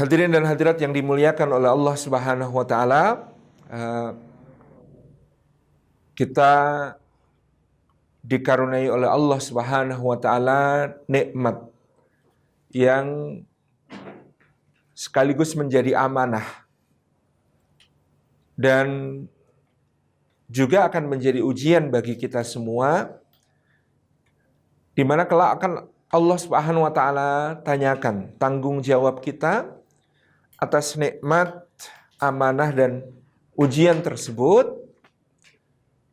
Hadirin dan hadirat yang dimuliakan oleh Allah Subhanahu wa taala, kita dikaruniai oleh Allah Subhanahu wa taala nikmat yang sekaligus menjadi amanah dan juga akan menjadi ujian bagi kita semua, di mana kelak akan Allah Subhanahu wa taala tanyakan tanggung jawab kita atas nikmat, amanah dan ujian tersebut.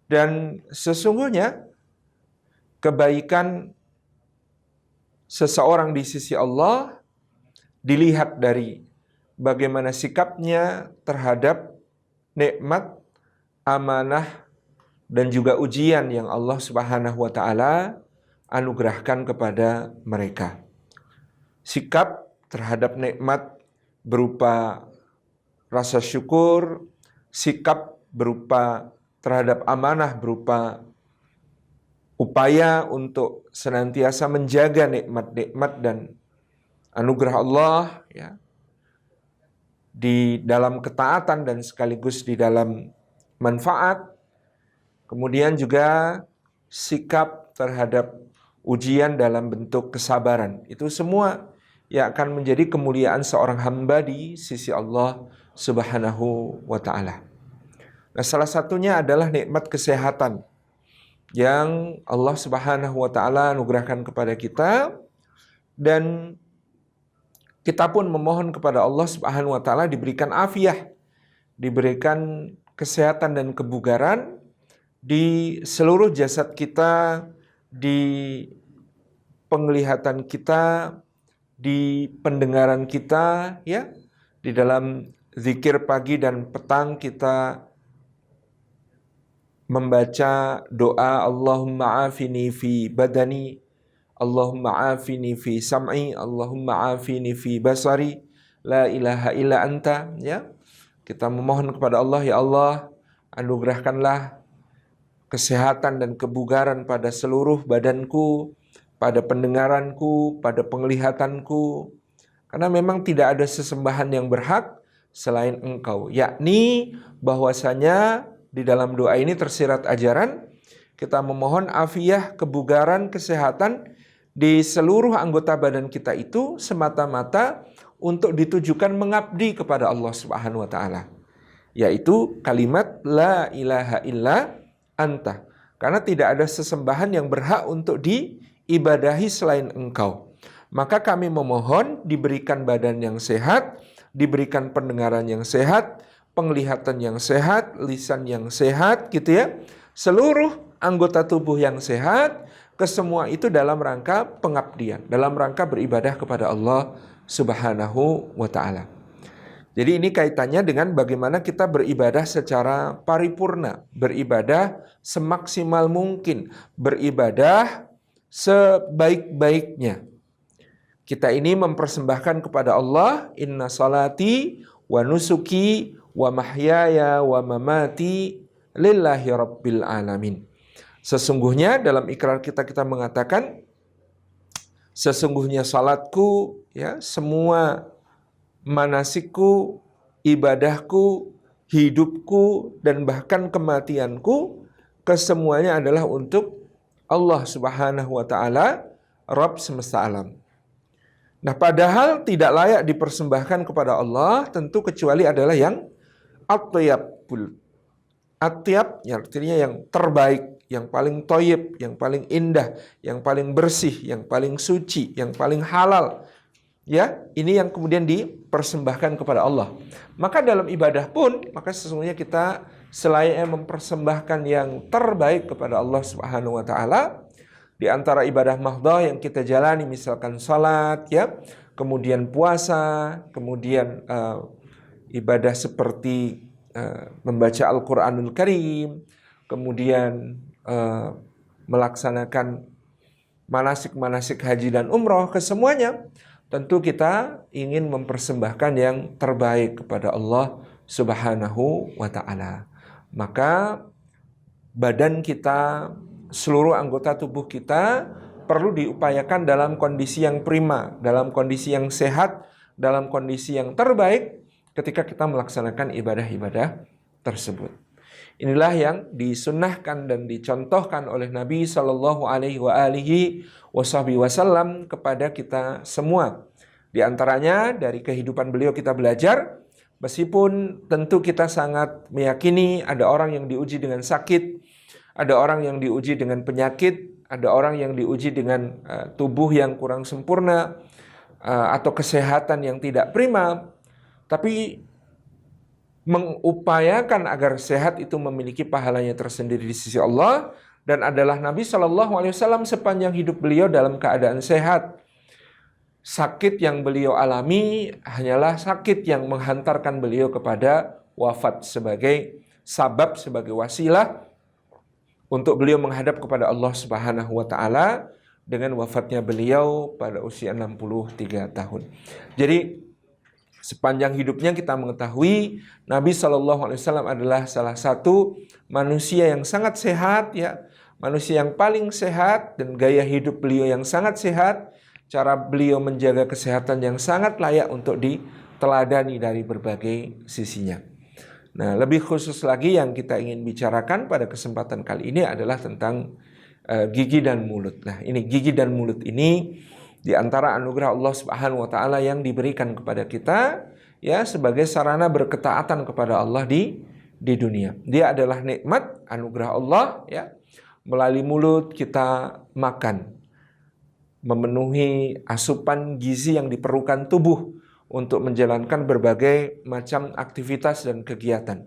Dan sesungguhnya kebaikan seseorang di sisi Allah dilihat dari bagaimana sikapnya terhadap nikmat, amanah dan juga ujian yang Allah Subhanahu wa taala anugerahkan kepada mereka. Sikap terhadap nikmat berupa rasa syukur, sikap berupa terhadap amanah berupa upaya untuk senantiasa menjaga nikmat-nikmat dan anugerah Allah, ya, di dalam ketaatan dan sekaligus di dalam manfaat. Kemudian juga sikap terhadap ujian dalam bentuk kesabaran. Itu semua yang akan menjadi kemuliaan seorang hamba di sisi Allah Subhanahu wa taala. Nah, salah satunya adalah nikmat kesehatan yang Allah Subhanahu wa taala anugerahkan kepada kita, dan kita pun memohon kepada Allah Subhanahu wa taala diberikan afiah, diberikan kesehatan dan kebugaran di seluruh jasad kita, di penglihatan kita, di pendengaran kita, ya, di dalam zikir pagi dan petang kita membaca doa Allahumma afini fi badani, Allahumma afini fi sam'i, Allahumma afini fi basari, la ilaha illa anta, ya. Kita memohon kepada Allah, ya Allah, anugerahkanlah kesehatan dan kebugaran pada seluruh badanku, pada pendengaranku, pada penglihatanku, karena memang tidak ada sesembahan yang berhak selain Engkau. Yakni bahwasanya di dalam doa ini tersirat ajaran kita memohon afiah, kebugaran, kesehatan di seluruh anggota badan kita itu semata-mata untuk ditujukan mengabdi kepada Allah Subhanahu wa taala, yaitu kalimat la ilaha illa anta. Karena tidak ada sesembahan yang berhak untuk diibadahi selain Engkau. Maka kami memohon diberikan badan yang sehat, diberikan pendengaran yang sehat, penglihatan yang sehat, lisan yang sehat, gitu ya. Seluruh anggota tubuh yang sehat, kesemua itu dalam rangka pengabdian, dalam rangka beribadah kepada Allah Subhanahu wa taala. Jadi ini kaitannya dengan bagaimana kita beribadah secara paripurna, beribadah semaksimal mungkin, beribadah sebaik-baiknya. Kita ini mempersembahkan kepada Allah, inna salati wa nusuki wa mahyaya wa mamati lillahi rabbil alamin. Sesungguhnya dalam ikrar kita mengatakan, sesungguhnya salatku, ya, semua manasikku, ibadahku, hidupku, dan bahkan kematianku, kesemuanya adalah untuk Allah Subhanahu wa taala, Rabb semesta alam. Nah, padahal tidak layak dipersembahkan kepada Allah tentu kecuali adalah yang at-thayyibul. At-thayyib artinya yang terbaik, yang paling thayyib, yang paling indah, yang paling bersih, yang paling suci, yang paling halal. Ya, ini yang kemudian dipersembahkan kepada Allah. Maka dalam ibadah pun, maka sesungguhnya kita selayaknya mempersembahkan yang terbaik kepada Allah Subhanahu wa taala. Di antara ibadah mahdhah yang kita jalani misalkan salat, ya, kemudian puasa, kemudian ibadah seperti membaca Al-Qur'anul Karim, kemudian melaksanakan manasik-manasik haji dan umroh, kesemuanya tentu kita ingin mempersembahkan yang terbaik kepada Allah Subhanahu wa taala. Maka badan kita, seluruh anggota tubuh kita perlu diupayakan dalam kondisi yang prima, dalam kondisi yang sehat, dalam kondisi yang terbaik ketika kita melaksanakan ibadah-ibadah tersebut. Inilah yang disunnahkan dan dicontohkan oleh Nabi Shallallahu Alaihi Wasallam kepada kita semua. Di antaranya dari kehidupan beliau kita belajar, meskipun tentu kita sangat meyakini ada orang yang diuji dengan sakit, ada orang yang diuji dengan penyakit, ada orang yang diuji dengan tubuh yang kurang sempurna, atau kesehatan yang tidak prima, tapi mengupayakan agar sehat itu memiliki pahalanya tersendiri di sisi Allah, dan adalah Nabi Shallallahu Alaihi Wasallam sepanjang hidup beliau dalam keadaan sehat. Sakit yang beliau alami hanyalah sakit yang menghantarkan beliau kepada wafat sebagai sabab, sebagai wasilah untuk beliau menghadap kepada Allah Subhanahu wa taala dengan wafatnya beliau pada usia 63 tahun. Jadi sepanjang hidupnya kita mengetahui Nabi SAW adalah salah satu manusia yang sangat sehat, ya, manusia yang paling sehat, dan gaya hidup beliau yang sangat sehat, cara beliau menjaga kesehatan yang sangat layak untuk diteladani dari berbagai sisinya. Nah, lebih khusus lagi yang kita ingin bicarakan pada kesempatan kali ini adalah tentang gigi dan mulut. Nah, ini gigi dan mulut ini di antara anugerah Allah Subhanahu wa taala yang diberikan kepada kita, ya, sebagai sarana berketaatan kepada Allah di dunia. Dia adalah nikmat anugerah Allah, ya. Melalui mulut kita makan, memenuhi asupan gizi yang diperlukan tubuh untuk menjalankan berbagai macam aktivitas dan kegiatan.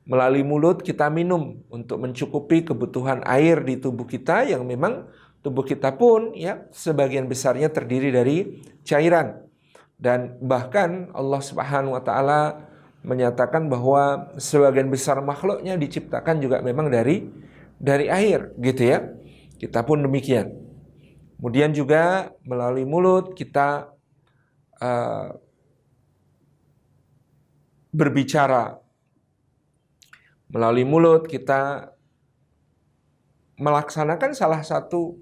Melalui mulut kita minum untuk mencukupi kebutuhan air di tubuh kita, yang memang tubuh kita pun, ya, sebagian besarnya terdiri dari cairan. Dan bahkan Allah Subhanahu wa taala menyatakan bahwa sebagian besar makhluknya diciptakan juga memang dari air, gitu ya. Kita pun demikian. Kemudian juga melalui mulut kita berbicara. Melalui mulut kita melaksanakan salah satu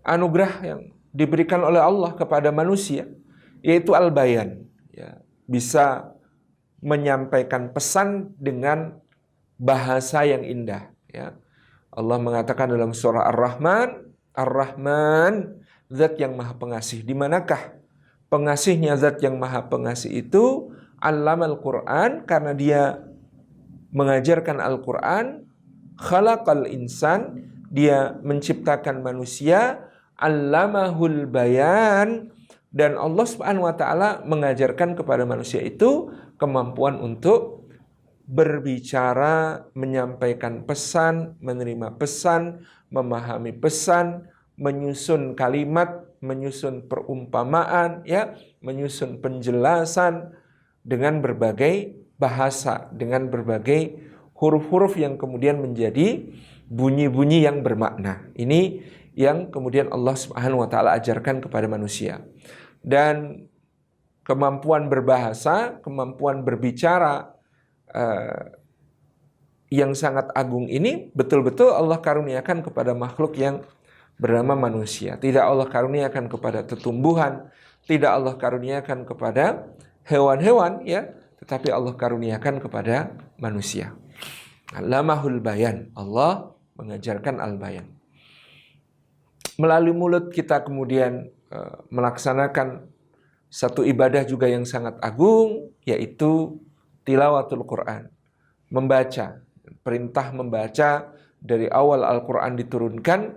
anugerah yang diberikan oleh Allah kepada manusia, yaitu al-bayan, ya, bisa menyampaikan pesan dengan bahasa yang indah, ya. Allah mengatakan dalam surah Ar-Rahman, Ar-Rahman, zat yang maha pengasih. Di manakah pengasihnya zat yang maha pengasih itu? Allamal Quran, karena dia mengajarkan Al-Quran. Khalaqal insan, dia menciptakan manusia. Allamahul bayan, dan Allah Subhanahu wa taala mengajarkan kepada manusia itu kemampuan untuk berbicara, menyampaikan pesan, menerima pesan, memahami pesan, menyusun kalimat, menyusun perumpamaan, ya, menyusun penjelasan dengan berbagai bahasa, dengan berbagai huruf-huruf yang kemudian menjadi bunyi-bunyi yang bermakna. Ini yang kemudian Allah Subhanahu wa taala ajarkan kepada manusia. Dan kemampuan berbahasa, kemampuan berbicara yang sangat agung ini betul-betul Allah karuniakan kepada makhluk yang bernama manusia. Tidak Allah karuniakan kepada tumbuhan, tidak Allah karuniakan kepada hewan-hewan, ya, tetapi Allah karuniakan kepada manusia. Allamahul bayan, Allah mengajarkan al-bayan. Melalui mulut kita kemudian melaksanakan satu ibadah juga yang sangat agung, yaitu tilawatul Quran, membaca. Perintah membaca dari awal Al-Quran diturunkan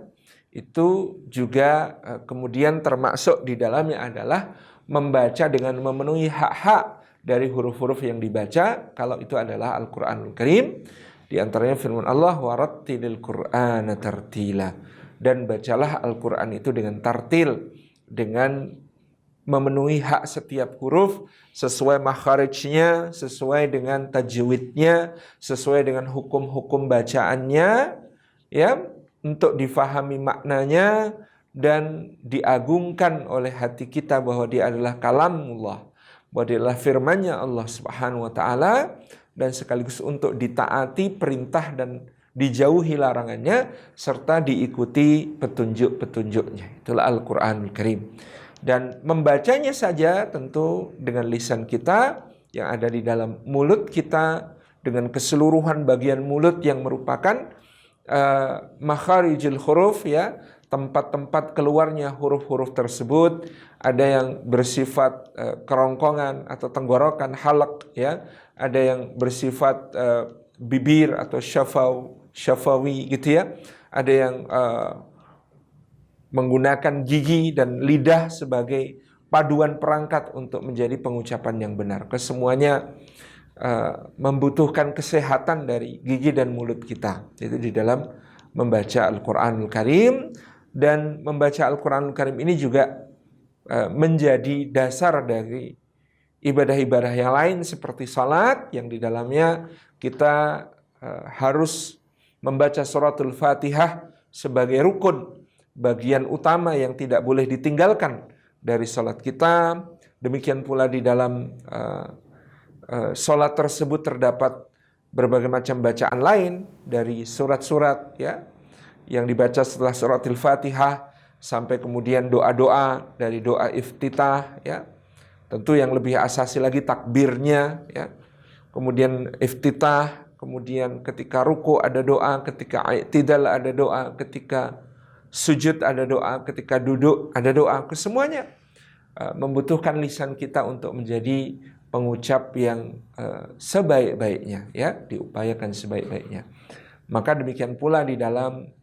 itu juga kemudian termasuk di dalamnya adalah membaca dengan memenuhi hak-hak dari huruf-huruf yang dibaca, kalau itu adalah Al-Quranul Karim. Di antaranya firman Allah, warattilil Qur'ana tartila, dan bacalah Al-Quran itu dengan tartil, dengan memenuhi hak setiap huruf sesuai makharijnya, sesuai dengan tajwidnya, sesuai dengan hukum-hukum bacaannya, ya, untuk difahami maknanya dan diagungkan oleh hati kita bahwa dia adalah kalamullah, bahwa dia adalah firman-Nya Allah Subhanahu wa taala, dan sekaligus untuk ditaati perintah dan dijauhi larangannya serta diikuti petunjuk-petunjuknya. Itulah Al-Qur'anul Karim. Dan membacanya saja tentu dengan lisan kita yang ada di dalam mulut kita, dengan keseluruhan bagian mulut yang merupakan makharijul huruf, ya, tempat-tempat keluarnya huruf-huruf tersebut. Ada yang bersifat kerongkongan atau tenggorokan, halak, ya. Ada yang bersifat bibir atau syafawi gitu ya. Ada yang menggunakan gigi dan lidah sebagai paduan perangkat untuk menjadi pengucapan yang benar. Kesemuanya membutuhkan kesehatan dari gigi dan mulut kita. Itu di dalam membaca Al-Quranul Karim. Dan membaca Al-Quranul Karim ini juga menjadi dasar dari ibadah-ibadah yang lain seperti salat, yang di dalamnya kita harus membaca suratul Fatihah sebagai rukun, bagian utama yang tidak boleh ditinggalkan dari salat kita. Demikian pula di dalam salat tersebut terdapat berbagai macam bacaan lain dari surat-surat, ya, yang dibaca setelah suratul Fatihah, sampai kemudian doa-doa dari doa iftitah, ya. Tentu yang lebih asasi lagi takbirnya, ya. Kemudian iftitah, kemudian ketika ruku ada doa, ketika i'tidal ada doa, ketika sujud ada doa, ketika duduk ada doa. Kesemuanya membutuhkan lisan kita untuk menjadi pengucap yang sebaik-baiknya, ya, diupayakan sebaik-baiknya. Maka demikian pula di dalam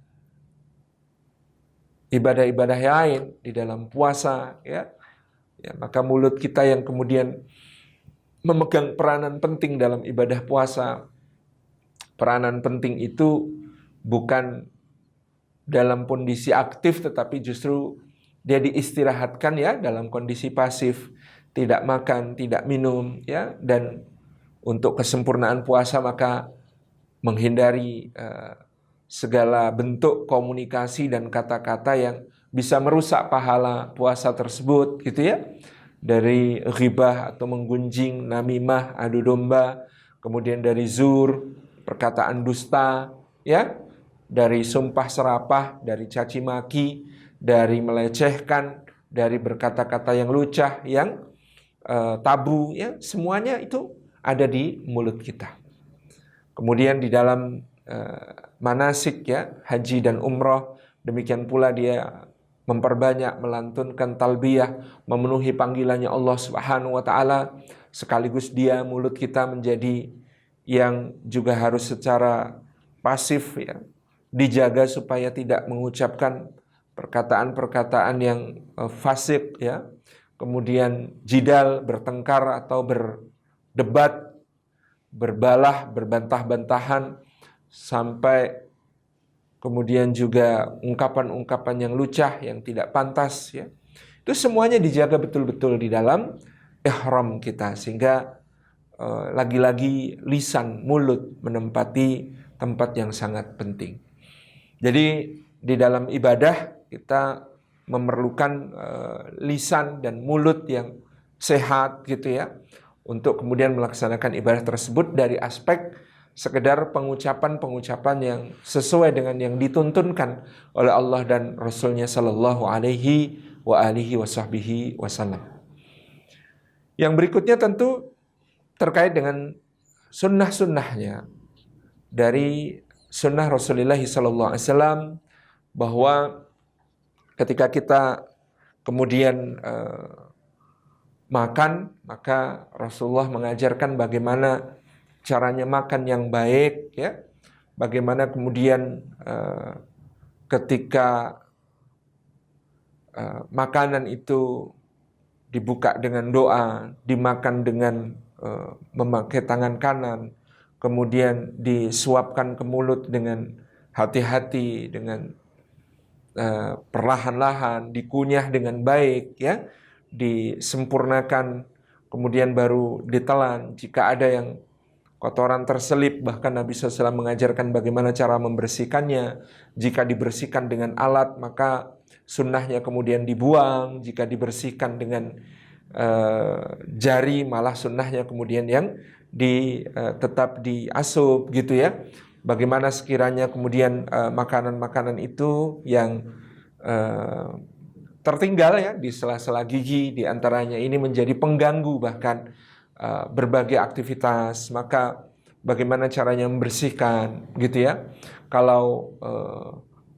ibadah-ibadah yang lain, di dalam puasa, ya, maka mulut kita yang kemudian memegang peranan penting dalam ibadah puasa. Peranan penting itu bukan dalam kondisi aktif, tetapi justru dia diistirahatkan, ya, dalam kondisi pasif. Tidak makan, tidak minum, ya, dan untuk kesempurnaan puasa maka menghindari segala bentuk komunikasi dan kata-kata yang bisa merusak pahala puasa tersebut, gitu ya. Dari ghibah atau menggunjing, namimah, adu domba, kemudian dari zur, perkataan dusta, ya, dari sumpah serapah, dari caci maki, dari melecehkan, dari berkata-kata yang lucah, yang tabu, ya, semuanya itu ada di mulut kita. Kemudian di dalam manasik, ya, haji dan umroh, demikian pula dia memperbanyak melantunkan talbiyah, memenuhi panggilannya Allah Subhanahu wa taala, sekaligus dia mulut kita menjadi yang juga harus secara pasif, ya, dijaga supaya tidak mengucapkan perkataan-perkataan yang fasik, ya. Kemudian jidal, bertengkar atau berdebat, berbalah, berbantah-bantahan, sampai kemudian juga ungkapan-ungkapan yang lucah, yang tidak pantas, ya. Itu semuanya dijaga betul-betul di dalam ihram kita, sehingga lagi-lagi lisan, mulut menempati tempat yang sangat penting. Jadi di dalam ibadah kita memerlukan lisan dan mulut yang sehat, gitu ya, untuk kemudian melaksanakan ibadah tersebut dari aspek sekedar pengucapan-pengucapan yang sesuai dengan yang dituntunkan oleh Allah dan Rasulnya Sallallahu Alaihi Wasallam. Yang berikutnya tentu terkait dengan sunnah-sunnahnya. Dari sunnah Rasulullah Sallallahu Alaihi Wasallam, bahwa ketika kita kemudian makan, maka Rasulullah mengajarkan bagaimana caranya makan yang baik, ya. Bagaimana kemudian ketika makanan itu dibuka dengan doa, dimakan dengan memakai tangan kanan, kemudian disuapkan ke mulut dengan hati-hati, dengan perlahan-lahan, dikunyah dengan baik, ya, disempurnakan, kemudian baru ditelan. Jika ada yang kotoran terselip, bahkan Nabi SAW mengajarkan bagaimana cara membersihkannya. Jika dibersihkan dengan alat, maka sunnahnya kemudian dibuang. Jika dibersihkan dengan jari, malah sunnahnya kemudian yang tetap diasup, gitu ya. Bagaimana sekiranya kemudian makanan-makanan itu yang tertinggal ya di sela-sela gigi, di antaranya ini menjadi pengganggu bahkan berbagai aktivitas. Maka bagaimana caranya membersihkan gitu ya? Kalau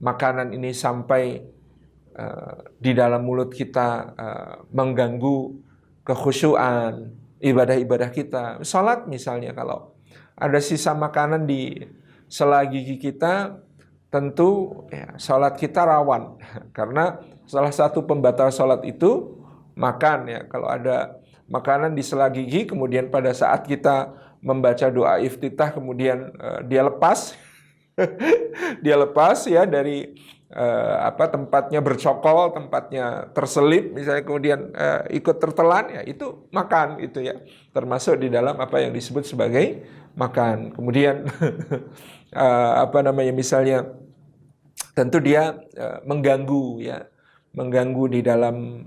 makanan ini sampai di dalam mulut kita mengganggu kekhusyuan ibadah-ibadah kita. Salat misalnya, kalau ada sisa makanan di sela gigi kita, tentu ya, salat kita rawan karena salah satu pembatal salat itu makan ya. Kalau ada makanan di sela gigi, kemudian pada saat kita membaca doa iftitah, kemudian dia lepas dia lepas ya dari tempatnya bercokol, tempatnya terselip misalnya, kemudian ikut tertelan, ya itu makan itu ya, termasuk di dalam apa yang disebut sebagai makan. Kemudian misalnya tentu dia mengganggu ya, mengganggu di dalam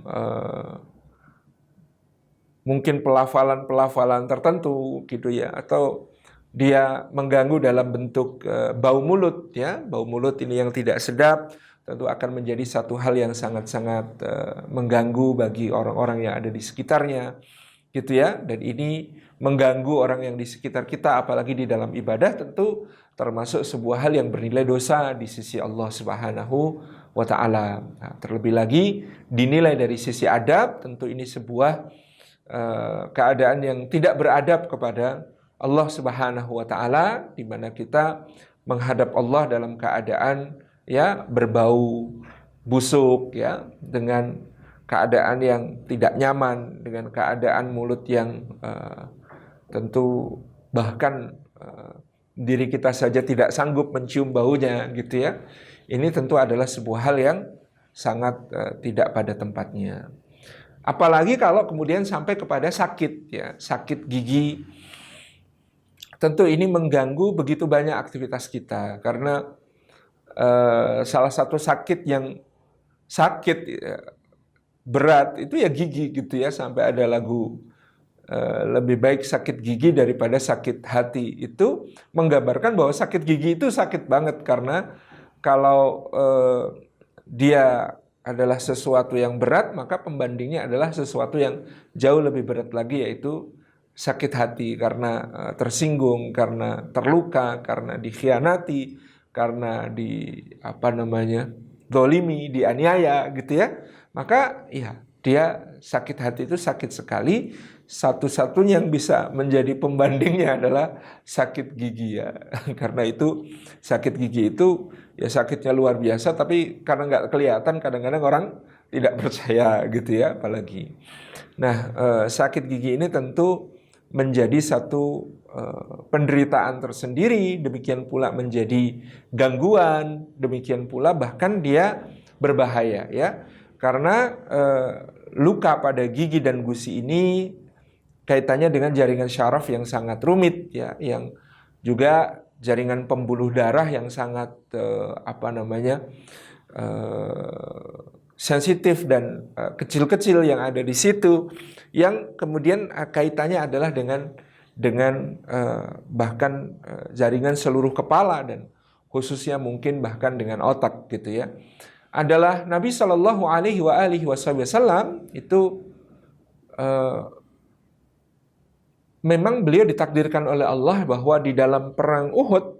mungkin pelafalan tertentu gitu ya, atau dia mengganggu dalam bentuk bau mulut ya. Bau mulut ini yang tidak sedap tentu akan menjadi satu hal yang sangat-sangat mengganggu bagi orang-orang yang ada di sekitarnya gitu ya. Dan ini mengganggu orang yang di sekitar kita, apalagi di dalam ibadah, tentu termasuk sebuah hal yang bernilai dosa di sisi Allah Subhanahu wa ta'ala. Nah, terlebih lagi dinilai dari sisi adab, tentu ini sebuah keadaan yang tidak beradab kepada Allah Subhanahu wa ta'ala, di mana kita menghadap Allah dalam keadaan ya berbau busuk ya, dengan keadaan yang tidak nyaman, dengan keadaan mulut yang tentu bahkan diri kita saja tidak sanggup mencium baunya gitu ya. Ini tentu adalah sebuah hal yang sangat tidak pada tempatnya. Apalagi kalau kemudian sampai kepada sakit ya, sakit gigi. Tentu ini mengganggu begitu banyak aktivitas kita, karena salah satu sakit yang sakit berat itu ya gigi gitu ya. Sampai ada lagu lebih baik sakit gigi daripada sakit hati, itu menggambarkan bahwa sakit gigi itu sakit banget, karena kalau dia adalah sesuatu yang berat, maka pembandingnya adalah sesuatu yang jauh lebih berat lagi, yaitu sakit hati, karena tersinggung, karena terluka, karena dikhianati, karena dolimi, dianiaya gitu ya. Maka ya dia sakit hati itu sakit sekali. Satu-satunya yang bisa menjadi pembandingnya adalah sakit gigi ya. Karena itu sakit gigi itu ya sakitnya luar biasa, tapi karena nggak kelihatan kadang-kadang orang tidak percaya gitu ya, apalagi. Nah, sakit gigi ini tentu menjadi satu penderitaan tersendiri, demikian pula menjadi gangguan, demikian pula bahkan dia berbahaya ya. Karena luka pada gigi dan gusi ini kaitannya dengan jaringan syaraf yang sangat rumit ya, yang juga jaringan pembuluh darah yang sangat sensitif dan kecil-kecil yang ada di situ, yang kemudian kaitannya adalah dengan bahkan jaringan seluruh kepala dan khususnya mungkin bahkan dengan otak gitu ya. Adalah Nabi Shallallahu Alaihi Wasallam itu memang beliau ditakdirkan oleh Allah bahwa di dalam perang Uhud,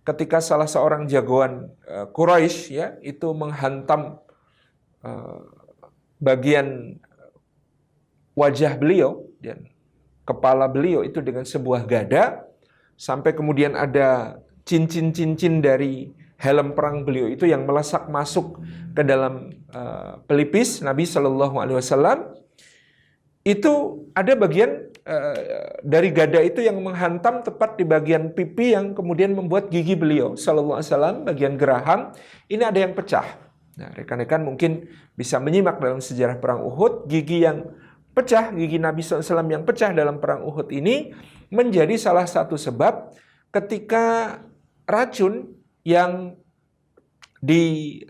ketika salah seorang jagoan Quraisy ya itu menghantam bagian wajah beliau dan kepala beliau itu dengan sebuah gada, sampai kemudian ada cincin-cincin dari helm perang beliau itu yang melesak masuk ke dalam pelipis Nabi Shallallahu Alaihi Wasallam. Itu ada bagian dari gada itu yang menghantam tepat di bagian pipi, yang kemudian membuat gigi beliau Shallallahu Alaihi Wasallam, bagian geraham ini ada yang pecah. Nah, rekan-rekan mungkin bisa menyimak dalam sejarah perang Uhud, gigi yang pecah, gigi Nabi SAW yang pecah dalam perang Uhud ini menjadi salah satu sebab ketika racun yang ditaruh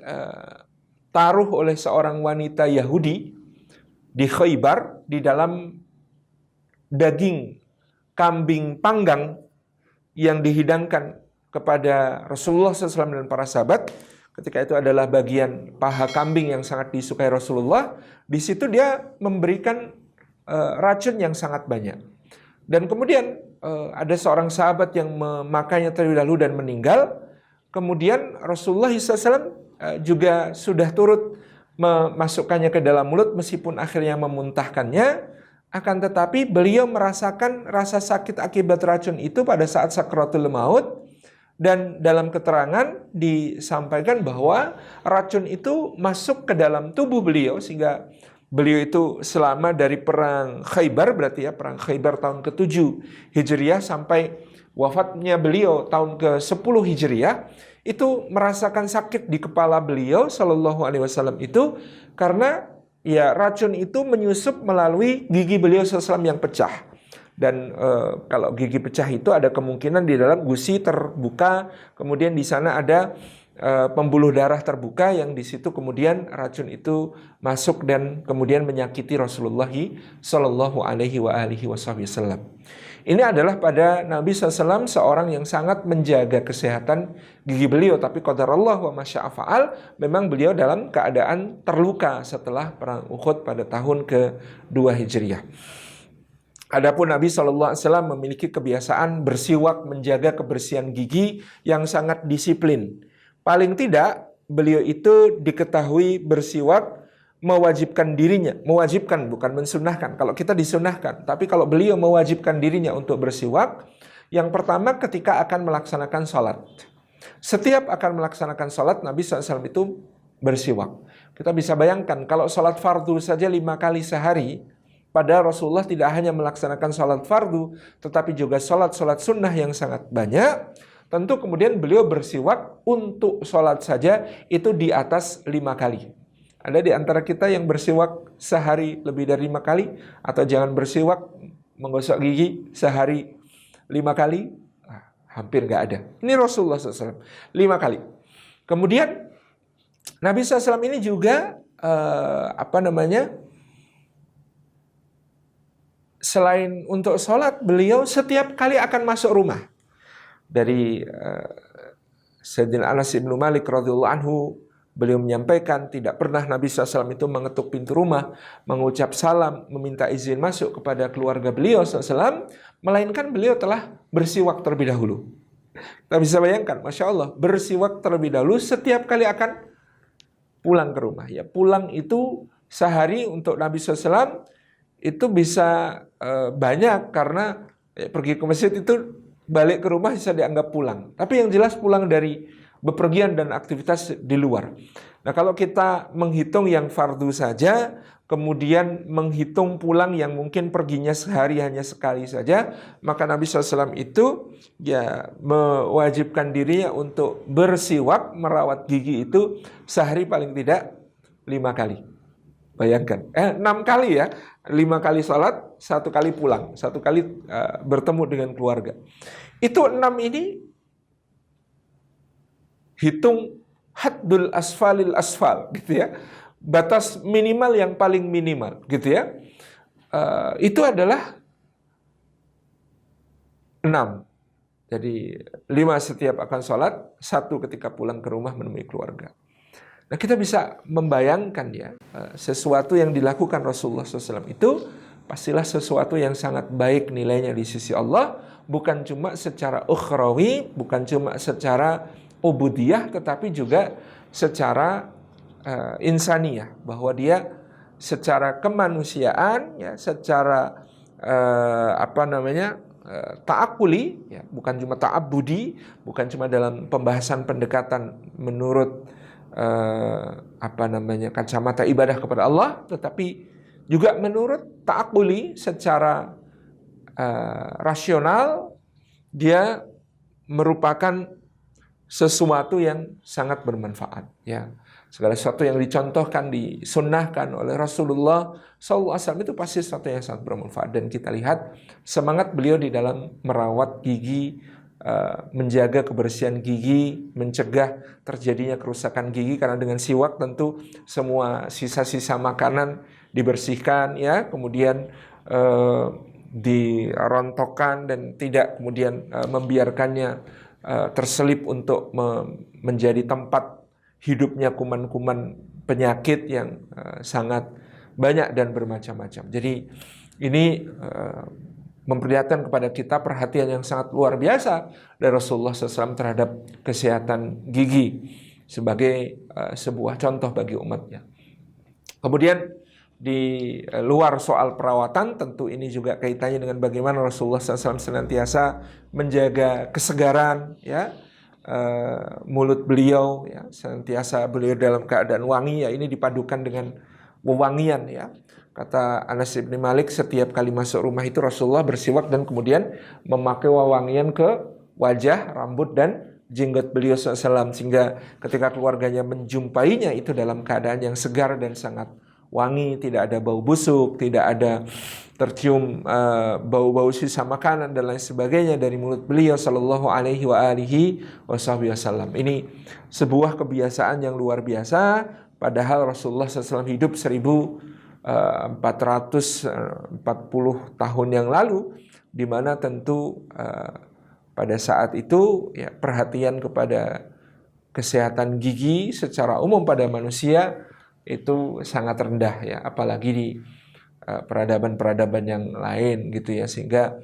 oleh seorang wanita Yahudi di Khaybar di dalam daging kambing panggang yang dihidangkan kepada Rasulullah SAW dan para sahabat, ketika itu adalah bagian paha kambing yang sangat disukai Rasulullah. Di situ dia memberikan racun yang sangat banyak. Dan kemudian ada seorang sahabat yang memakainya terlebih dahulu dan meninggal. Kemudian Rasulullah SAW juga sudah turut memasukkannya ke dalam mulut meskipun akhirnya memuntahkannya. Akan tetapi beliau merasakan rasa sakit akibat racun itu pada saat sakratul maut. Dan dalam keterangan disampaikan bahwa racun itu masuk ke dalam tubuh beliau sehingga beliau itu selama dari perang Khaybar, berarti ya perang Khaybar tahun ke-7 Hijriah sampai wafatnya beliau tahun ke-10 Hijriah, itu merasakan sakit di kepala beliau sallallahu alaihi wasallam itu karena ya racun itu menyusup melalui gigi beliau SAW yang pecah. Dan kalau gigi pecah itu ada kemungkinan di dalam gusi terbuka, kemudian di sana ada pembuluh darah terbuka yang di situ kemudian racun itu masuk dan kemudian menyakiti Rasulullah Shallallahu Alaihi Wasallam. Ini adalah pada Nabi SAW seorang yang sangat menjaga kesehatan gigi beliau, tapi qadarullah wa masya'a fa'al, memang beliau dalam keadaan terluka setelah perang Uhud pada tahun ke-2 Hijriah. Adapun Nabi SAW memiliki kebiasaan bersiwak, menjaga kebersihan gigi yang sangat disiplin. Paling tidak beliau itu diketahui bersiwak mewajibkan dirinya, mewajibkan bukan mensunahkan. Kalau kita disunahkan, tapi kalau beliau mewajibkan dirinya untuk bersiwak, yang pertama ketika akan melaksanakan sholat. Setiap akan melaksanakan sholat, Nabi SAW itu bersiwak. Kita bisa bayangkan kalau sholat fardu saja 5 kali sehari, padahal Rasulullah tidak hanya melaksanakan sholat fardu, tetapi juga sholat-sholat sunnah yang sangat banyak. Tentu kemudian beliau bersiwak untuk sholat saja itu di atas 5 kali. Ada di antara kita yang bersiwak sehari lebih dari 5 kali, atau jangan bersiwak, menggosok gigi sehari 5 kali? Hampir nggak ada. Ini Rasulullah SAW 5 kali. Kemudian Nabi SAW ini juga selain untuk sholat, beliau setiap kali akan masuk rumah. Dari Sayyidina Anas bin Malik radhiyallahu anhu, beliau menyampaikan tidak pernah Nabi SAW itu mengetuk pintu rumah, mengucap salam, meminta izin masuk kepada keluarga beliau SAW, melainkan beliau telah bersiwak terlebih dahulu. Kita bisa bayangkan, Masya Allah, bersiwak terlebih dahulu setiap kali akan pulang ke rumah. Ya, pulang itu sehari untuk Nabi SAW itu bisa banyak, karena pergi ke masjid itu balik ke rumah bisa dianggap pulang. Tapi yang jelas pulang dari bepergian dan aktivitas di luar. Nah, kalau kita menghitung yang fardu saja, kemudian menghitung pulang yang mungkin perginya sehari hanya sekali saja, maka Nabi SAW itu ya mewajibkan dirinya untuk bersiwak, merawat gigi itu sehari paling tidak 5 kali. Bayangkan, 6 kali ya, 5 kali sholat, 1 kali pulang, 1 kali bertemu dengan keluarga. Itu 6 ini hitung haddul asfalil asfal, gitu ya, batas minimal yang paling minimal, gitu ya. Itu adalah 6. Jadi 5 setiap akan sholat, 1 ketika pulang ke rumah menemui keluarga. Nah, kita bisa membayangkan ya, sesuatu yang dilakukan Rasulullah SAW itu pastilah sesuatu yang sangat baik nilainya di sisi Allah, bukan cuma secara ukhrawi, bukan cuma secara ubudiyah, tetapi juga secara insaniyah, bahwa dia secara kemanusiaan, ya, secara ta'akuli, ya, bukan cuma ta'abudi, bukan cuma dalam pembahasan pendekatan menurut kacamata ibadah kepada Allah, tetapi juga menurut ta'akuli secara rasional, dia merupakan sesuatu yang sangat bermanfaat. Ya, segala sesuatu yang dicontohkan, disunnahkan oleh Rasulullah SAW itu pasti sesuatu yang sangat bermanfaat. Dan kita lihat semangat beliau di dalam merawat gigi, menjaga kebersihan gigi, mencegah terjadinya kerusakan gigi, karena dengan siwak tentu semua sisa-sisa makanan dibersihkan, ya, kemudian dirontokkan dan tidak kemudian membiarkannya terselip untuk menjadi tempat hidupnya kuman-kuman penyakit yang sangat banyak dan bermacam-macam. Jadi ini memperlihatkan kepada kita perhatian yang sangat luar biasa dari Rasulullah SAW terhadap kesehatan gigi sebagai sebuah contoh bagi umatnya. Kemudian di luar soal perawatan, tentu ini juga kaitannya dengan bagaimana Rasulullah SAW senantiasa menjaga kesegaran, ya, mulut beliau, ya, senantiasa beliau dalam keadaan wangi, ya, ini dipadukan dengan wewangian, ya. Kata Anas bin Malik, setiap kali masuk rumah itu Rasulullah bersiwak dan kemudian memakai wewangian ke wajah, rambut, dan jenggot beliau SAW, sehingga ketika keluarganya menjumpainya itu dalam keadaan yang segar dan sangat wangi, tidak ada bau busuk, tidak ada tercium bau-bau sisa makanan dan lain sebagainya dari mulut beliau sallallahu alaihi wasallam. Ini sebuah kebiasaan yang luar biasa, padahal Rasulullah SAW hidup 1440 tahun yang lalu, di mana tentu pada saat itu, ya, perhatian kepada kesehatan gigi secara umum pada manusia itu sangat rendah, ya, apalagi di peradaban-peradaban yang lain gitu, ya, sehingga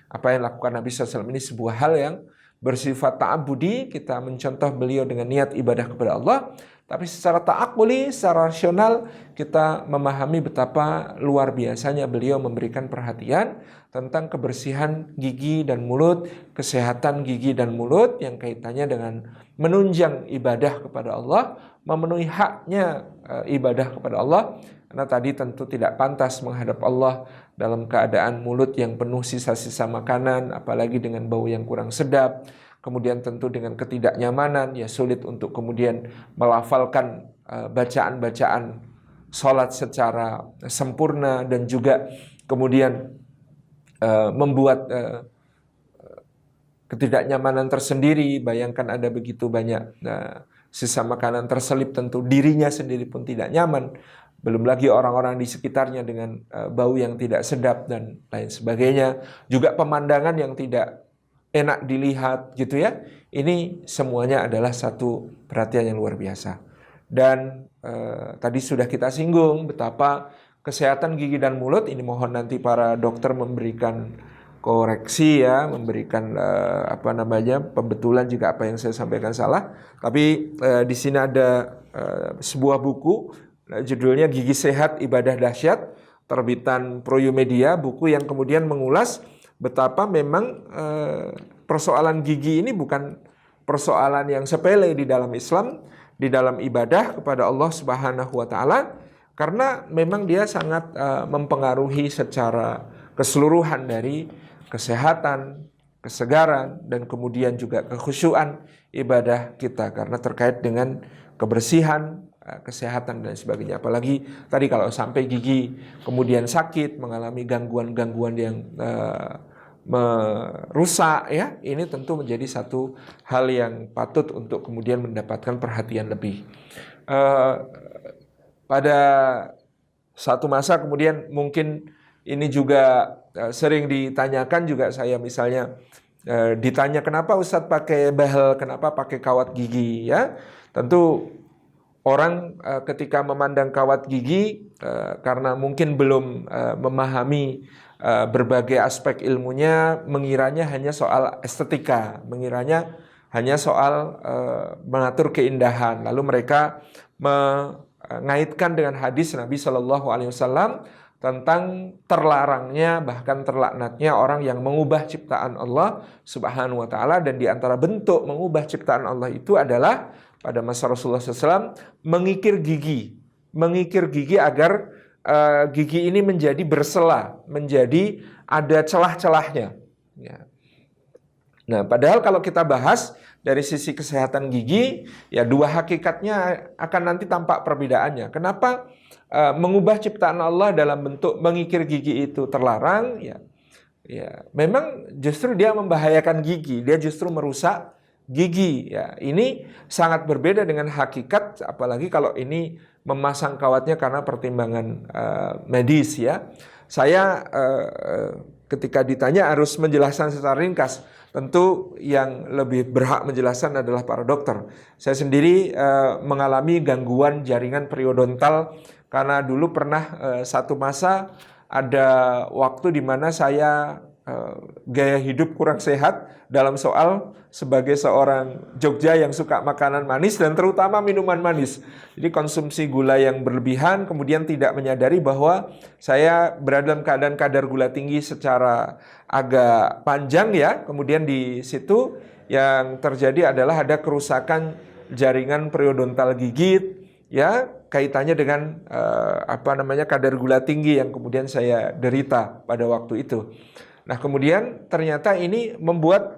apa yang dilakukan Nabi SAW ini sebuah hal yang bersifat ta'abudi. Kita mencontoh beliau dengan niat ibadah kepada Allah, tapi secara ta'akuli, secara rasional kita memahami betapa luar biasanya beliau memberikan perhatian tentang kebersihan gigi dan mulut, kesehatan gigi dan mulut yang kaitannya dengan menunjang ibadah kepada Allah, memenuhi haknya ibadah kepada Allah. Karena tadi tentu tidak pantas menghadap Allah dalam keadaan mulut yang penuh sisa-sisa makanan, apalagi dengan bau yang kurang sedap. Kemudian tentu dengan ketidaknyamanan, ya, sulit untuk kemudian melafalkan bacaan-bacaan sholat secara sempurna, dan juga kemudian membuat ketidaknyamanan tersendiri. Bayangkan ada begitu banyak sisa makanan terselip, tentu dirinya sendiri pun tidak nyaman. Belum lagi orang-orang di sekitarnya dengan bau yang tidak sedap dan lain sebagainya. Juga pemandangan yang tidak enak dilihat gitu, ya. Ini semuanya adalah satu perhatian yang luar biasa. Dan tadi sudah kita singgung betapa kesehatan gigi dan mulut ini, mohon nanti para dokter memberikan koreksi, ya, memberikan pembetulan jika apa yang saya sampaikan salah. Tapi di sini ada sebuah buku, judulnya Gigi Sehat Ibadah Dahsyat, terbitan Proyomedia, buku yang kemudian mengulas betapa memang persoalan gigi ini bukan persoalan yang sepele di dalam Islam, di dalam ibadah kepada Allah Subhanahu wa taala, karena memang dia sangat mempengaruhi secara keseluruhan dari kesehatan, kesegaran, dan kemudian juga kekhusyuan ibadah kita, karena terkait dengan kebersihan, kesehatan dan sebagainya. Apalagi tadi kalau sampai gigi kemudian sakit, mengalami gangguan-gangguan yang merusak, ya, ini tentu menjadi satu hal yang patut untuk kemudian mendapatkan perhatian lebih. Pada satu masa kemudian mungkin ini juga sering ditanyakan juga, saya misalnya ditanya, kenapa Ustadz pakai behel, kenapa pakai kawat gigi, ya. Tentu orang ketika memandang kawat gigi karena mungkin belum memahami berbagai aspek ilmunya, mengiranya hanya soal estetika, mengiranya hanya soal mengatur keindahan. Lalu mereka mengaitkan dengan hadis Nabi Shallallahu Alaihi Wasallam tentang terlarangnya, bahkan terlaknatnya orang yang mengubah ciptaan Allah Subhanahu Wa Taala. Dan di antara bentuk mengubah ciptaan Allah itu adalah pada masa Rasulullah SAW mengikir gigi agar gigi ini menjadi bersela, menjadi ada celah-celahnya. Ya. Nah, padahal kalau kita bahas dari sisi kesehatan gigi, ya, dua hakikatnya akan nanti tampak perbedaannya. Kenapa mengubah ciptaan Allah dalam bentuk mengikir gigi itu terlarang? Ya, memang justru dia membahayakan gigi, dia justru merusak gigi, ya. Ini sangat berbeda dengan hakikat, apalagi kalau ini memasang kawatnya karena pertimbangan medis, ya. Saya ketika ditanya harus menjelaskan secara ringkas. Tentu yang lebih berhak menjelaskan adalah para dokter. Saya sendiri mengalami gangguan jaringan periodontal karena dulu pernah satu masa ada waktu di mana saya gaya hidup kurang sehat dalam soal sebagai seorang Jogja yang suka makanan manis dan terutama minuman manis. Jadi konsumsi gula yang berlebihan, kemudian tidak menyadari bahwa saya berada dalam keadaan kadar gula tinggi secara agak panjang ya. Kemudian di situ yang terjadi adalah ada kerusakan jaringan periodontal gigit ya, kaitannya dengan kadar gula tinggi yang kemudian saya derita pada waktu itu. Nah, kemudian ternyata ini membuat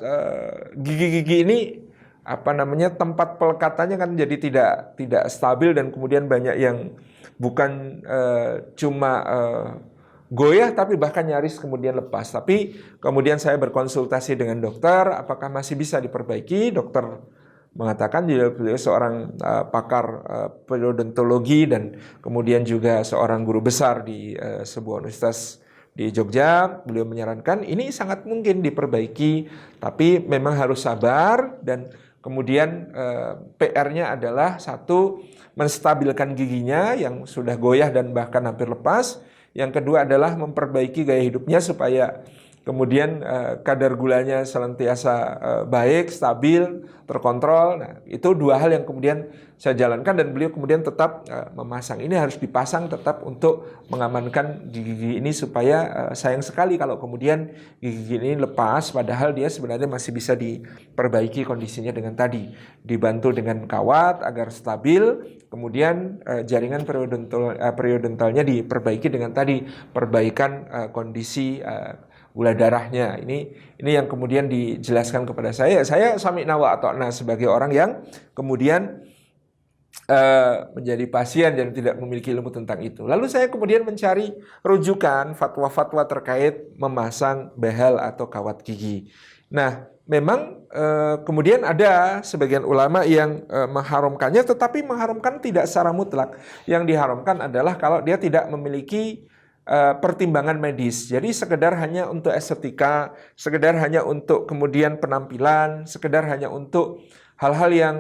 gigi-gigi ini tempat pelekatannya kan jadi tidak stabil dan kemudian banyak yang bukan cuma goyah tapi bahkan nyaris kemudian lepas. Tapi kemudian saya berkonsultasi dengan dokter, apakah masih bisa diperbaiki? Dokter mengatakan beliau seorang pakar periodontologi dan kemudian juga seorang guru besar di sebuah universitas di Jogja. Beliau menyarankan ini sangat mungkin diperbaiki, tapi memang harus sabar dan kemudian PR-nya adalah satu, menstabilkan giginya yang sudah goyah dan bahkan hampir lepas. Yang kedua adalah memperbaiki gaya hidupnya supaya kemudian kadar gulanya senantiasa baik, stabil, terkontrol. Nah, itu dua hal yang kemudian saya jalankan dan beliau kemudian tetap memasang. Ini harus dipasang tetap untuk mengamankan gigi ini supaya sayang sekali kalau kemudian gigi ini lepas padahal dia sebenarnya masih bisa diperbaiki kondisinya dengan tadi. Dibantu dengan kawat agar stabil, kemudian jaringan periodontalnya diperbaiki dengan tadi perbaikan kondisi gula darahnya. Ini yang kemudian dijelaskan kepada saya. Saya sami'na wa ata'na sebagai orang yang kemudian menjadi pasien dan tidak memiliki ilmu tentang itu. Lalu saya kemudian mencari rujukan fatwa-fatwa terkait memasang behel atau kawat gigi. Nah, memang kemudian ada sebagian ulama yang mengharamkannya, tetapi mengharamkan tidak secara mutlak. Yang diharamkan adalah kalau dia tidak memiliki pertimbangan medis. Jadi sekedar hanya untuk estetika, sekedar hanya untuk kemudian penampilan, sekedar hanya untuk hal-hal yang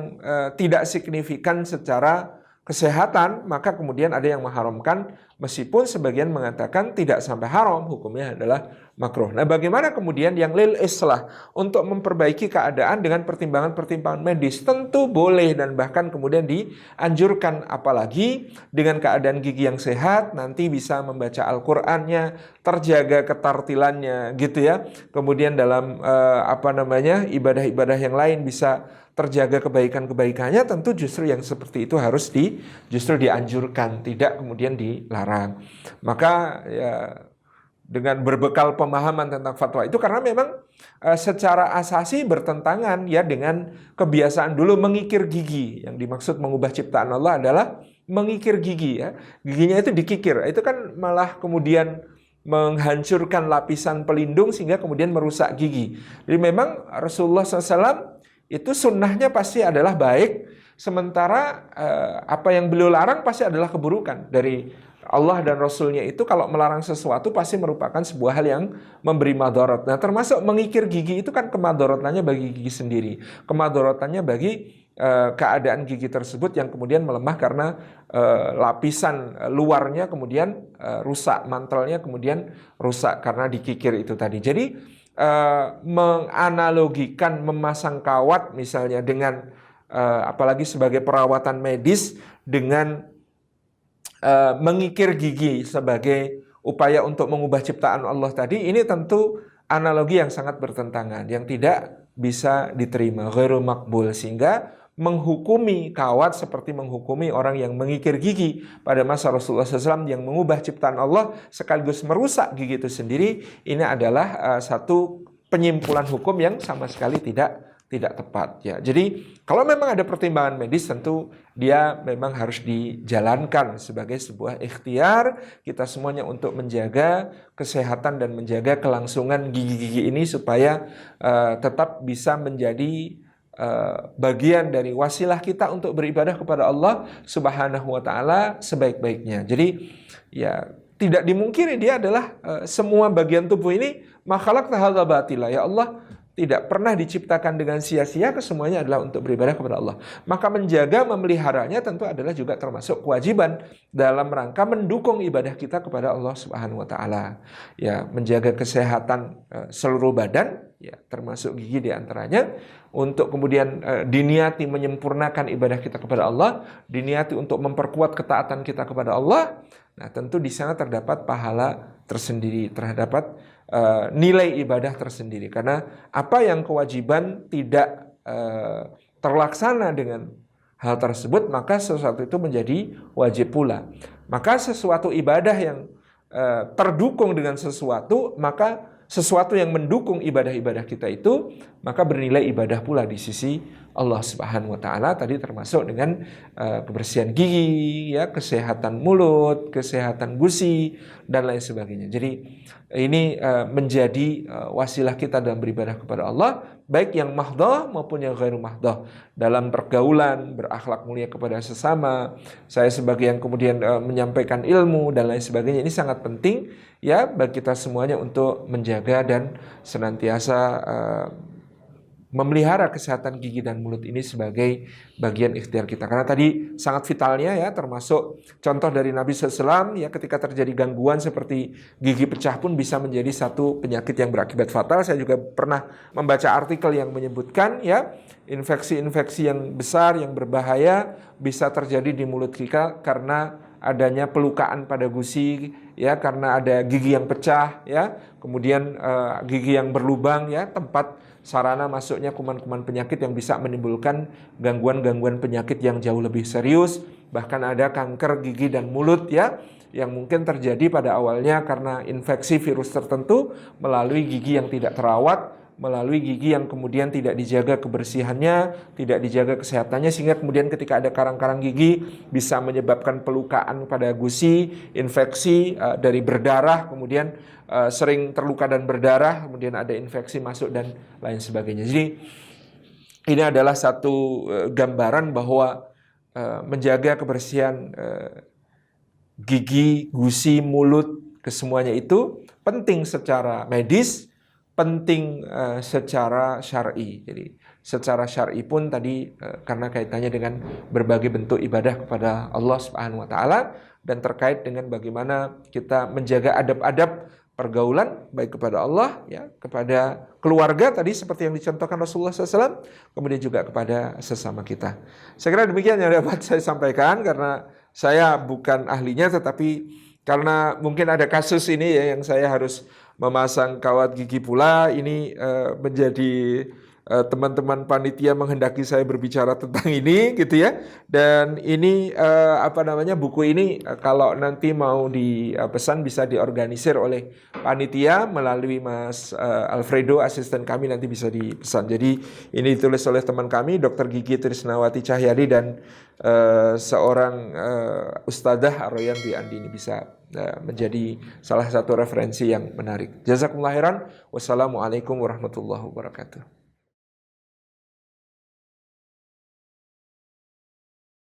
tidak signifikan secara kesehatan, maka kemudian ada yang mengharamkan, meskipun sebagian mengatakan tidak sampai haram, hukumnya adalah makruh. Nah, bagaimana kemudian yang lil islah untuk memperbaiki keadaan dengan pertimbangan-pertimbangan medis? Tentu boleh dan bahkan kemudian dianjurkan, apalagi dengan keadaan gigi yang sehat, nanti bisa membaca Al-Qur'annya, terjaga ketartilannya gitu ya. Kemudian dalam ibadah-ibadah yang lain bisa terjaga kebaikan-kebaikannya, tentu justru yang seperti itu harus justru dianjurkan, tidak kemudian dilarang. Maka ya dengan berbekal pemahaman tentang fatwa itu, karena memang secara asasi bertentangan ya dengan kebiasaan dulu mengikir gigi. Yang dimaksud mengubah ciptaan Allah adalah mengikir gigi ya. Giginya itu dikikir. Itu kan malah kemudian menghancurkan lapisan pelindung sehingga kemudian merusak gigi. Jadi memang Rasulullah SAW itu sunnahnya pasti adalah baik, sementara apa yang beliau larang pasti adalah keburukan. Dari Allah dan Rasulnya itu kalau melarang sesuatu pasti merupakan sebuah hal yang memberi madarat. Nah, termasuk mengikir gigi itu kan kemadaratannya bagi gigi sendiri, kemadaratannya bagi keadaan gigi tersebut yang kemudian melemah karena lapisan luarnya kemudian rusak, mantelnya kemudian rusak karena dikikir itu tadi. Jadi menganalogikan memasang kawat misalnya dengan apalagi sebagai perawatan medis dengan mengikir gigi sebagai upaya untuk mengubah ciptaan Allah tadi, ini tentu analogi yang sangat bertentangan, yang tidak bisa diterima, ghairu maqbul, sehingga menghukumi kawat seperti menghukumi orang yang mengikir gigi pada masa Rasulullah SAW yang mengubah ciptaan Allah sekaligus merusak gigi itu sendiri. Ini adalah satu penyimpulan hukum yang sama sekali tidak tepat ya. Jadi kalau memang ada pertimbangan medis, tentu dia memang harus dijalankan sebagai sebuah ikhtiar kita semuanya untuk menjaga kesehatan dan menjaga kelangsungan gigi-gigi ini supaya tetap bisa menjadi bagian dari wasilah kita untuk beribadah kepada Allah Subhanahu wa taala sebaik-baiknya. Jadi ya tidak dimungkiri dia adalah semua bagian tubuh ini makhluk tahadza batila. Ya Allah, tidak pernah diciptakan dengan sia-sia, kesemuanya adalah untuk beribadah kepada Allah. Maka menjaga, memeliharanya tentu adalah juga termasuk kewajiban dalam rangka mendukung ibadah kita kepada Allah Subhanahu wa taala. Ya, menjaga kesehatan seluruh badan, ya termasuk gigi di antaranya, untuk kemudian diniati menyempurnakan ibadah kita kepada Allah, diniati untuk memperkuat ketaatan kita kepada Allah. Nah, tentu di sana terdapat pahala tersendiri, terdapat nilai ibadah tersendiri. Karena apa yang kewajiban tidak terlaksana dengan hal tersebut, maka sesuatu itu menjadi wajib pula. Maka sesuatu ibadah yang terdukung dengan sesuatu, maka sesuatu yang mendukung ibadah-ibadah kita itu, maka bernilai ibadah pula di sisi Allah Subhanahu wa taala, tadi termasuk dengan kebersihan gigi, ya, kesehatan mulut, kesehatan gusi dan lain sebagainya. Jadi ini menjadi wasilah kita dalam beribadah kepada Allah, baik yang mahdhah maupun yang ghairu mahdhah, dalam pergaulan, berakhlak mulia kepada sesama. Saya sebagai yang kemudian menyampaikan ilmu dan lain sebagainya, ini sangat penting ya bagi kita semuanya untuk menjaga dan senantiasa memelihara kesehatan gigi dan mulut ini sebagai bagian ikhtiar kita. Karena tadi sangat vitalnya ya, termasuk contoh dari Nabi SAW ya, ketika terjadi gangguan seperti gigi pecah pun bisa menjadi satu penyakit yang berakibat fatal. Saya juga pernah membaca artikel yang menyebutkan ya, infeksi-infeksi yang besar yang berbahaya bisa terjadi di mulut kita karena adanya pelukaan pada gusi ya, karena ada gigi yang pecah ya, kemudian gigi yang berlubang ya, tempat sarana masuknya kuman-kuman penyakit yang bisa menimbulkan gangguan-gangguan penyakit yang jauh lebih serius. Bahkan ada kanker gigi dan mulut ya, yang mungkin terjadi pada awalnya karena infeksi virus tertentu melalui gigi yang tidak terawat, melalui gigi yang kemudian tidak dijaga kebersihannya, tidak dijaga kesehatannya, sehingga kemudian ketika ada karang-karang gigi bisa menyebabkan pelukaan pada gusi, infeksi dari berdarah, kemudian sering terluka dan berdarah, kemudian ada infeksi masuk dan lain sebagainya. Jadi ini adalah satu gambaran bahwa menjaga kebersihan gigi, gusi, mulut, kesemuanya itu penting secara medis, penting secara syar'i. Jadi secara syar'i pun tadi karena kaitannya dengan berbagai bentuk ibadah kepada Allah Subhanahu wa taala, dan terkait dengan bagaimana kita menjaga adab-adab pergaulan baik kepada Allah ya, kepada keluarga tadi seperti yang dicontohkan Rasulullah SAW, kemudian juga kepada sesama kita. Saya kira demikian yang dapat saya sampaikan, karena saya bukan ahlinya, tetapi karena mungkin ada kasus ini ya yang saya harus memasang kawat gigi pula, ini menjadi teman-teman panitia menghendaki saya berbicara tentang ini gitu ya. Dan ini buku ini kalau nanti mau dipesan bisa diorganisir oleh panitia melalui Mas Alfredo, asisten kami, nanti bisa dipesan. Jadi ini ditulis oleh teman kami Dr. Gigi Trisnawati Cahyadi dan seorang Ustadzah Aroyan Dwi Andi. Ini bisa menjadi salah satu referensi yang menarik. Jazakumullah khairan. Wassalamualaikum warahmatullahi wabarakatuh.